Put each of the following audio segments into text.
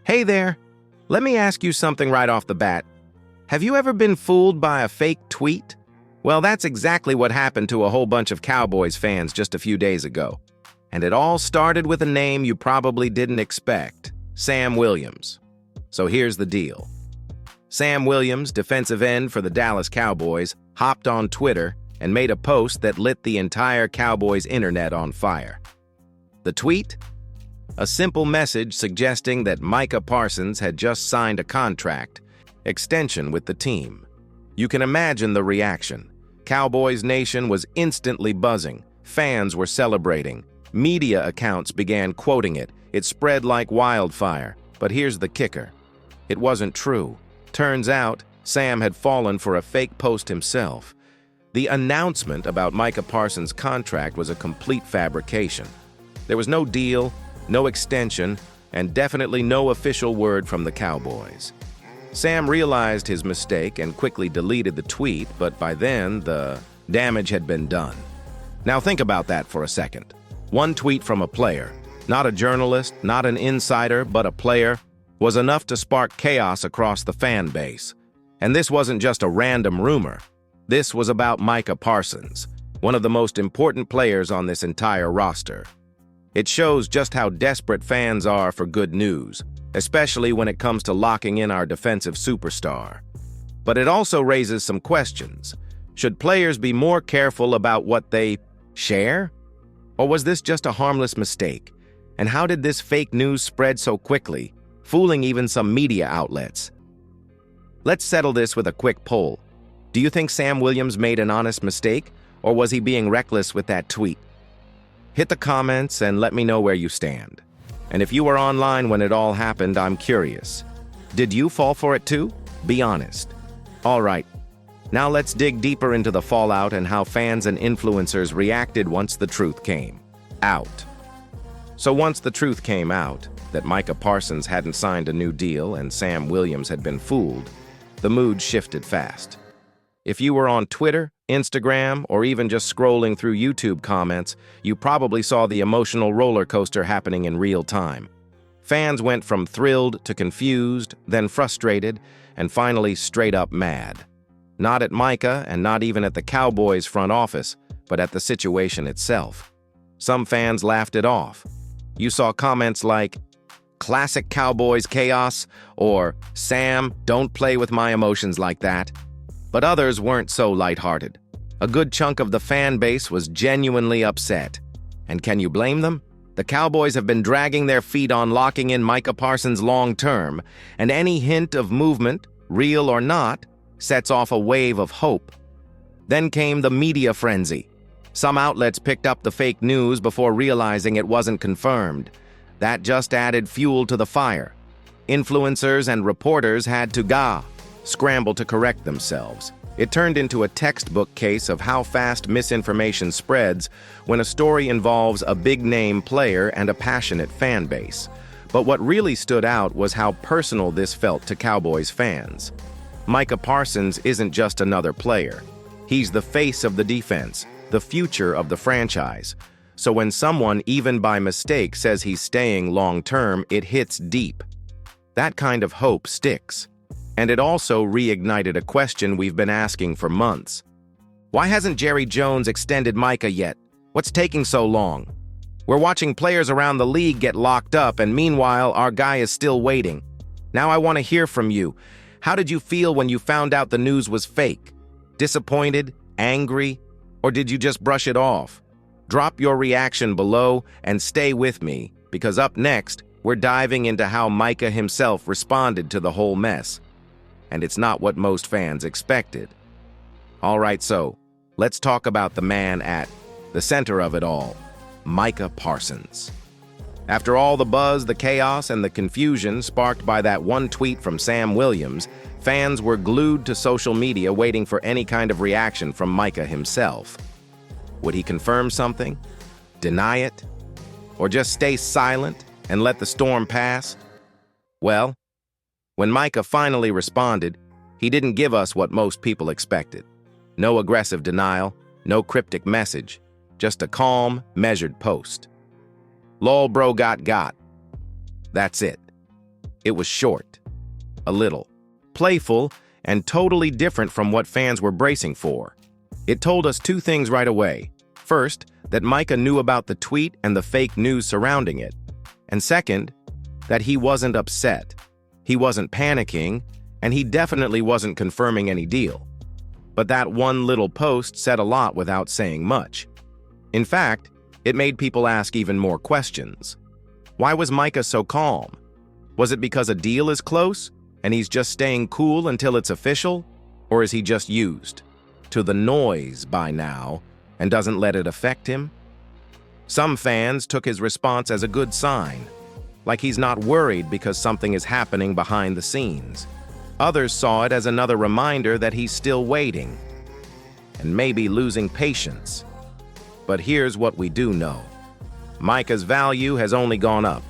Hey there, let me ask you something right off the bat. Have you ever been fooled by a fake tweet? Well, that's exactly what happened to a whole bunch of Cowboys fans just a few days ago. And it all started with a name you probably didn't expect, Sam Williams. So here's the deal. Sam Williams, defensive end for the Dallas Cowboys, hopped on Twitter and made a post that lit the entire Cowboys internet on fire. The tweet? A simple message suggesting that Micah Parsons had just signed a contract extension with the team. You can imagine the reaction. Cowboys Nation was instantly buzzing. Fans were celebrating. Media accounts began quoting it. It spread like wildfire. But here's the kicker. It wasn't true. Turns out, Sam had fallen for a fake post himself. The announcement about Micah Parsons' contract was a complete fabrication. There was no deal, no extension, and definitely no official word from the Cowboys. Sam realized his mistake and quickly deleted the tweet, but by then, the damage had been done. Now think about that for a second. One tweet from a player, not a journalist, not an insider, but a player, was enough to spark chaos across the fan base. And this wasn't just a random rumor. This was about Micah Parsons, one of the most important players on this entire roster. It shows just how desperate fans are for good news, especially when it comes to locking in our defensive superstar. But it also raises some questions. Should players be more careful about what they share? Or was this just a harmless mistake? And how did this fake news spread so quickly, fooling even some media outlets? Let's settle this with a quick poll. Do you think Sam Williams made an honest mistake, or was he being reckless with that tweet? Hit the comments and let me know where you stand. And if you were online when it all happened, I'm curious. Did you fall for it too? Be honest. All right, now let's dig deeper into the fallout and how fans and influencers reacted once the truth came out. So once the truth came out, that Micah Parsons hadn't signed a new deal and Sam Williams had been fooled, the mood shifted fast. If you were on Twitter, Instagram, or even just scrolling through YouTube comments, you probably saw the emotional roller coaster happening in real time. Fans went from thrilled to confused, then frustrated, and finally straight up mad. Not at Micah and not even at the Cowboys front office, but at the situation itself. Some fans laughed it off. You saw comments like, "Classic Cowboys chaos," or "Sam, don't play with my emotions like that." But others weren't so lighthearted. A good chunk of the fan base was genuinely upset. And can you blame them? The Cowboys have been dragging their feet on locking in Micah Parsons long term, and any hint of movement, real or not, sets off a wave of hope. Then came the media frenzy. Some outlets picked up the fake news before realizing it wasn't confirmed. That just added fuel to the fire. Influencers and reporters had to scramble to correct themselves. It turned into a textbook case of how fast misinformation spreads when a story involves a big-name player and a passionate fan base. But what really stood out was how personal this felt to Cowboys fans. Micah Parsons isn't just another player. He's the face of the defense, the future of the franchise. So when someone, even by mistake, says he's staying long-term, it hits deep. That kind of hope sticks. And it also reignited a question we've been asking for months. Why hasn't Jerry Jones extended Micah yet? What's taking so long? We're watching players around the league get locked up, and meanwhile, our guy is still waiting. Now I want to hear from you. How did you feel when you found out the news was fake? Disappointed? Angry? Or did you just brush it off? Drop your reaction below and stay with me, because up next, we're diving into how Micah himself responded to the whole mess. And it's not what most fans expected. All right, so let's talk about the man at the center of it all, Micah Parsons. After all the buzz, the chaos, and the confusion sparked by that one tweet from Sam Williams, fans were glued to social media waiting for any kind of reaction from Micah himself. Would he confirm something? Deny it? Or just stay silent and let the storm pass? Well, when Micah finally responded, he didn't give us what most people expected. No aggressive denial, no cryptic message, just a calm, measured post. "Lol bro got. That's it." It was short, a little, playful, and totally different from what fans were bracing for. It told us two things right away. First, that Micah knew about the tweet and the fake news surrounding it. And second, that he wasn't upset. He wasn't panicking, and he definitely wasn't confirming any deal. But that one little post said a lot without saying much. In fact, it made people ask even more questions. Why was Micah so calm? Was it because a deal is close, and he's just staying cool until it's official? Or is he just used to the noise by now and doesn't let it affect him? Some fans took his response as a good sign, like he's not worried because something is happening behind the scenes. Others saw it as another reminder that he's still waiting and maybe losing patience. But here's what we do know. Micah's value has only gone up.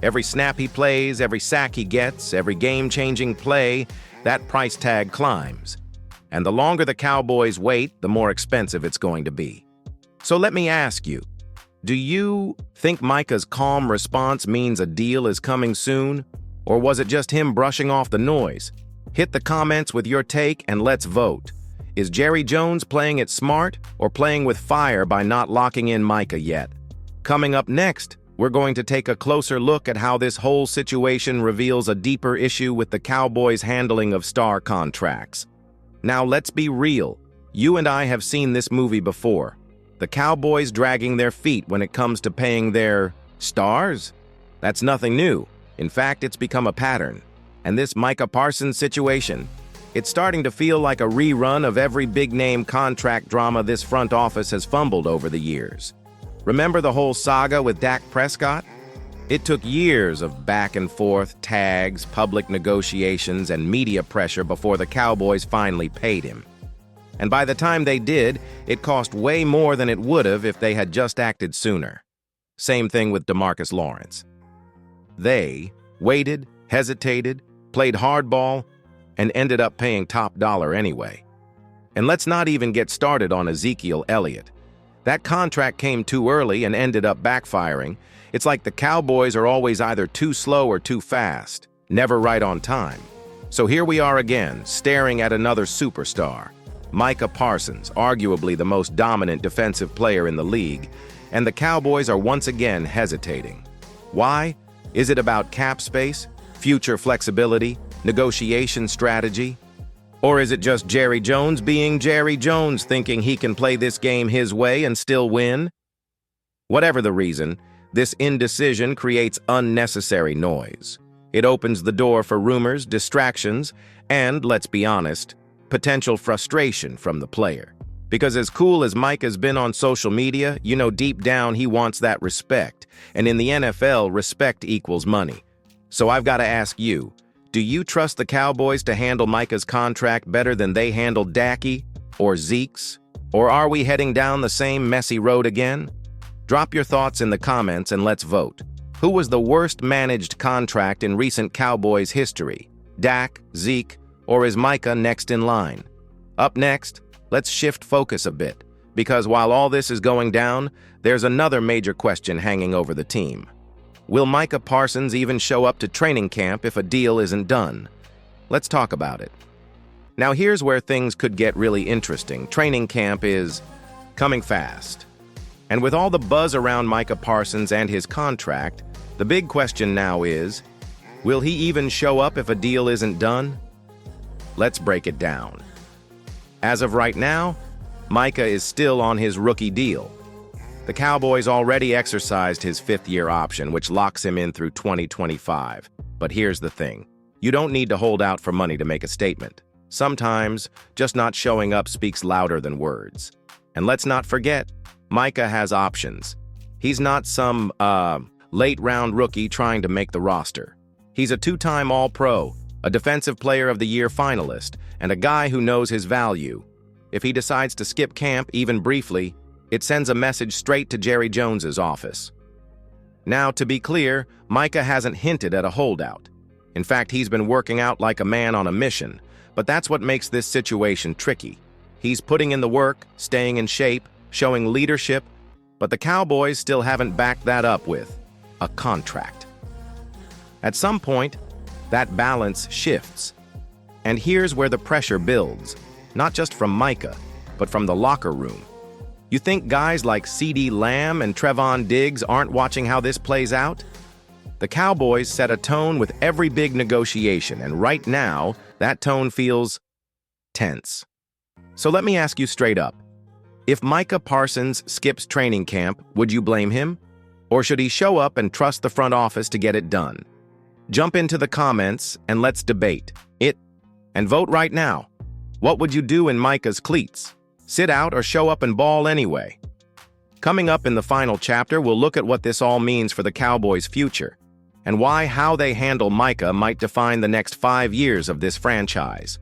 Every snap he plays, every sack he gets, every game-changing play, that price tag climbs. And the longer the Cowboys wait, the more expensive it's going to be. So let me ask you, do you think Micah's calm response means a deal is coming soon? Or was it just him brushing off the noise? Hit the comments with your take and let's vote. Is Jerry Jones playing it smart or playing with fire by not locking in Micah yet? Coming up next, we're going to take a closer look at how this whole situation reveals a deeper issue with the Cowboys' handling of star contracts. Now let's be real. You and I have seen this movie before. The Cowboys dragging their feet when it comes to paying their stars? That's nothing new. In fact, it's become a pattern. And this Micah Parsons situation, it's starting to feel like a rerun of every big-name contract drama this front office has fumbled over the years. Remember the whole saga with Dak Prescott? It took years of back and forth, tags, public negotiations, and media pressure before the Cowboys finally paid him. And by the time they did, it cost way more than it would have if they had just acted sooner. Same thing with DeMarcus Lawrence. They waited, hesitated, played hardball, and ended up paying top dollar anyway. And let's not even get started on Ezekiel Elliott. That contract came too early and ended up backfiring. It's like the Cowboys are always either too slow or too fast, never right on time. So here we are again, staring at another superstar, Micah Parsons, arguably the most dominant defensive player in the league, and the Cowboys are once again hesitating. Why? Is it about cap space, future flexibility, negotiation strategy? Or is it just Jerry Jones being Jerry Jones, thinking he can play this game his way and still win? Whatever the reason, this indecision creates unnecessary noise. It opens the door for rumors, distractions, and, let's be honest, potential frustration from the player. Because as cool as Mike has been on social media, you know deep down he wants that respect. And in the NFL, respect equals money. So I've got to ask you, do you trust the Cowboys to handle Micah's contract better than they handled Dacky or Zeke's? Or are we heading down the same messy road again? Drop your thoughts in the comments and let's vote. Who was the worst managed contract in recent Cowboys history? Dak, Zeke, or is Micah next in line? Up next, let's shift focus a bit, because while all this is going down, there's another major question hanging over the team. Will Micah Parsons even show up to training camp if a deal isn't done? Let's talk about it. Now here's where things could get really interesting. Training camp is coming fast. And with all the buzz around Micah Parsons and his contract, the big question now is, will he even show up if a deal isn't done? Let's break it down. As of right now, Micah is still on his rookie deal. The Cowboys already exercised his fifth-year option, which locks him in through 2025. But here's the thing. You don't need to hold out for money to make a statement. Sometimes, just not showing up speaks louder than words. And let's not forget, Micah has options. He's not some, late-round rookie trying to make the roster. He's a two-time All-Pro, a Defensive Player of the Year finalist, and a guy who knows his value. If he decides to skip camp, even briefly, it sends a message straight to Jerry Jones's office. Now, to be clear, Micah hasn't hinted at a holdout. In fact, he's been working out like a man on a mission, but that's what makes this situation tricky. He's putting in the work, staying in shape, showing leadership, but the Cowboys still haven't backed that up with a contract. At some point, that balance shifts. And here's where the pressure builds, not just from Micah, but from the locker room. You think guys like CeeDee Lamb and Trevon Diggs aren't watching how this plays out? The Cowboys set a tone with every big negotiation, and right now, that tone feels tense. So let me ask you straight up. If Micah Parsons skips training camp, would you blame him? Or should he show up and trust the front office to get it done? Jump into the comments and let's debate it and vote right now. What would you do in Micah's cleats? Sit out or show up and ball anyway? Coming up in the final chapter, we'll look at what this all means for the Cowboys' future and why how they handle Micah might define the next 5 years of this franchise.